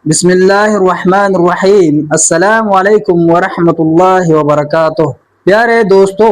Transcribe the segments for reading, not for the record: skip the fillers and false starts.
بسم اللہ الرحمن الرحیم۔ السلام علیکم ورحمۃ اللہ وبرکاتہ۔ پیارے دوستو،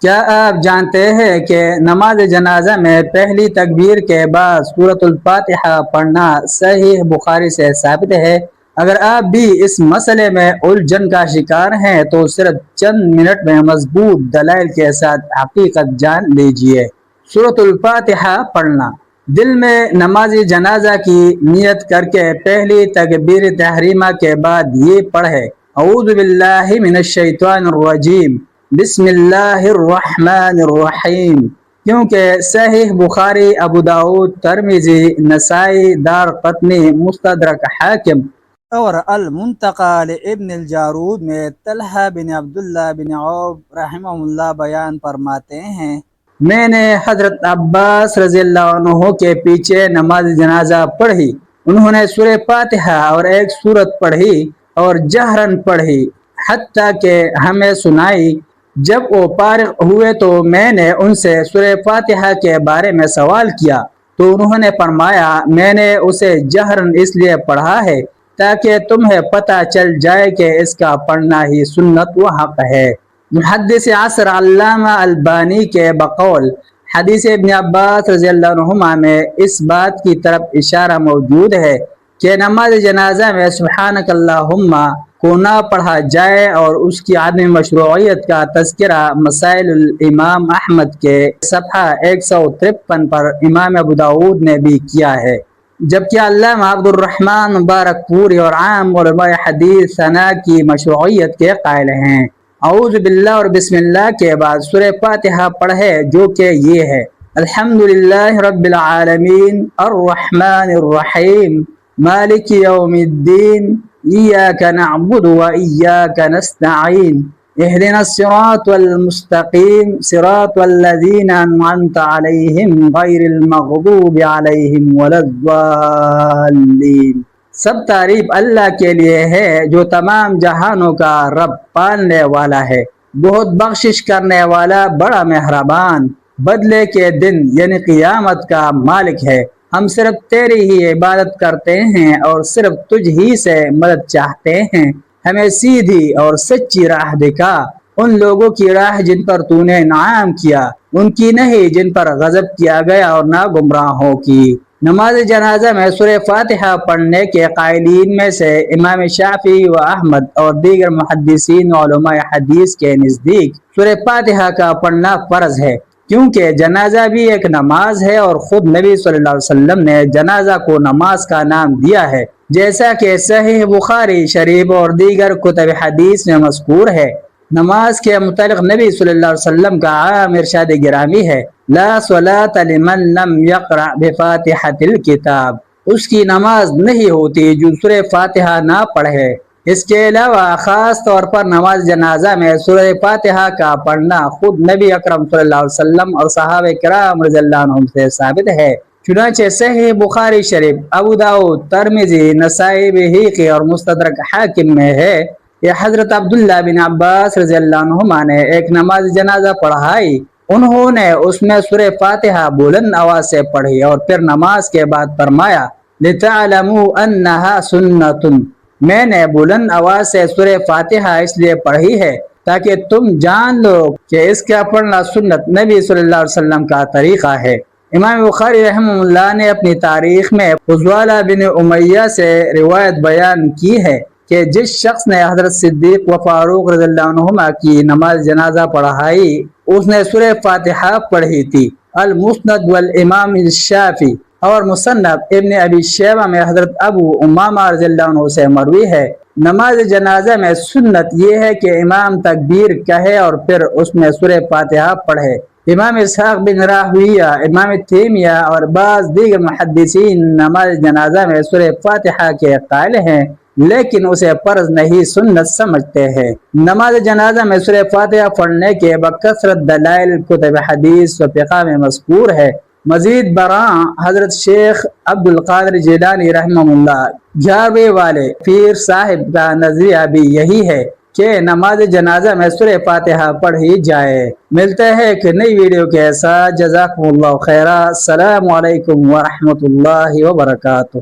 کیا آپ جانتے ہیں کہ نماز جنازہ میں پہلی تکبیر کے بعد سورۃ الفاتحہ پڑھنا صحیح بخاری سے ثابت ہے؟ اگر آپ بھی اس مسئلے میں الجھن کا شکار ہیں تو صرف چند منٹ میں مضبوط دلائل کے ساتھ حقیقت جان لیجئے۔ سورۃ الفاتحہ پڑھنا: دل میں نماز جنازہ کی نیت کر کے پہلی تکبیر تحریمہ کے بعد یہ پڑھے: اعوذ باللہ من الشیطان الرجیم، بسم اللہ الرحمن الرحیم، کیونکہ صحیح بخاری، ابو داؤد، ترمذی، نسائی، دارقطنی، مستدرک حاکم اور المنتقی لابن الجارود میں طلحہ بن عبداللہ بن عوف رحمہ اللہ بیان فرماتے ہیں، میں نے حضرت عباس رضی اللہ عنہ کے پیچھے نماز جنازہ پڑھی۔ انہوں نے سورہ فاتحہ اور ایک سورت پڑھی اور جہرن پڑھی حتیٰ کہ ہمیں سنائی۔ جب وہ فارغ ہوئے تو میں نے ان سے سورہ فاتحہ کے بارے میں سوال کیا تو انہوں نے فرمایا، میں نے اسے جہرن اس لیے پڑھا ہے تاکہ تمہیں پتہ چل جائے کہ اس کا پڑھنا ہی سنت و حق ہے۔ محدث عصر علامہ البانی کے بقول حدیث ابن عباس رضی اللہ عنہما میں اس بات کی طرف اشارہ موجود ہے کہ نماز جنازہ میں سبحانک اللہم کو نہ پڑھا جائے، اور اس کی عدم مشروعیت کا تذکرہ مسائل الامام احمد کے صفحہ 153 پر امام ابو داؤد نے بھی کیا ہے، جبکہ علامہ عبد الرحمن مبارک پوری اور عام علماء حدیث ثنا کی مشروعیت کے قائل ہیں۔ اعوذ باللہ اور بسم اللہ کے بعد سورہ فاتحہ پڑھے، جو کہ یہ ہے: الحمدللہ رب العالمین، الرحمن الرحیم، مالک یوم الدین، ایاک نعبد و ایاک نستعین، اہدنا الصراط المستقیم، صراط الذین انعمت علیہم غیر المغضوب علیہم ولا الضالین۔ سب تعریف اللہ کے لیے ہے جو تمام جہانوں کا رب، پالنے والا ہے، بہت بخشش کرنے والا، بڑا مہربان، بدلے کے دن یعنی قیامت کا مالک ہے۔ ہم صرف تیری ہی عبادت کرتے ہیں اور صرف تجھ ہی سے مدد چاہتے ہیں۔ ہمیں سیدھی اور سچی راہ دکھا، ان لوگوں کی راہ جن پر تو نے انعام کیا، ان کی نہیں جن پر غضب کیا گیا، اور نہ گمراہوں کی۔ نماز جنازہ میں سورہ فاتحہ پڑھنے کے قائلین میں سے امام شافعی و احمد اور دیگر محدثین و علماء حدیث کے نزدیک سورہ فاتحہ کا پڑھنا فرض ہے، کیونکہ جنازہ بھی ایک نماز ہے، اور خود نبی صلی اللہ علیہ وسلم نے جنازہ کو نماز کا نام دیا ہے، جیسا کہ صحیح بخاری شریف اور دیگر کتب حدیث میں مذکور ہے۔ نماز کے متعلق نبی صلی اللہ علیہ وسلم کا عام ارشاد گرامی ہے: لا صلاۃ لمن لم یقرأ بفاتحۃ الکتاب، اس کی نماز نہیں ہوتی جو سورہ فاتحہ نہ پڑھے۔ اس کے علاوہ خاص طور پر نماز جنازہ میں سورہ فاتحہ کا پڑھنا خود نبی اکرم صلی اللہ علیہ وسلم اور صحابہ کرام رضی اللہ عنہم سے ثابت ہے، چنانچہ صحیح بخاری شریف، ابو داؤد، ترمذی، نسائی، بہقی اور مستدرک حاکم میں ہے کہ حضرت عبداللہ بن عباس رضی اللہ عنہما نے ایک نماز جنازہ پڑھائی۔ انہوں نے اس میں سورہ فاتحہ بلند آواز سے پڑھی اور پھر نماز کے بعد فرمایا: لِتَعْلَمُوا أَنَّهَا سُنَّةٌ، میں نے بلند آواز سے سورہ فاتحہ اس لیے پڑھی ہے تاکہ تم جان لو کہ اس کا پڑھنا سنت نبی صلی اللہ علیہ وسلم کا طریقہ ہے۔ امام بخاری رحمہ اللہ نے اپنی تاریخ میں فضالہ بن امیہ سے روایت بیان کی ہے کہ جس شخص نے حضرت صدیق و فاروق رضی اللہ عنہما کی نماز جنازہ پڑھائی، اس نے سورہ فاتحہ پڑھی تھی۔ المسند والامام الشافعی اور مصنف ابن ابی شیبہ میں حضرت ابو امامہ رضی اللہ عنہ سے مروی ہے: نماز جنازہ میں سنت یہ ہے کہ امام تکبیر کہے اور پھر اس میں سورہ فاتحہ پڑھے۔ امام اسحاق بن راہویہ، امام تیمیہ اور بعض دیگر محدثین نماز جنازہ میں سورہ فاتحہ کے قائل ہیں، لیکن اسے فرض نہیں سنت سمجھتے ہیں۔ نماز جنازہ میں سورہ فاتحہ پڑھنے کے بکثرت دلائل کتب حدیث و فقہ میں مذکور ہے۔ مزید برآں حضرت شیخ عبد القادر جیلانی رحمہ اللہ 11ویں والے پیر صاحب کا نظریہ بھی یہی ہے کہ نماز جنازہ میں سورہ فاتحہ پڑھی جائے۔ ملتے ہیں ایک نئی ویڈیو کے ساتھ، جزاکم اللہ خیرا، السلام علیکم ورحمۃ اللہ وبرکاتہ۔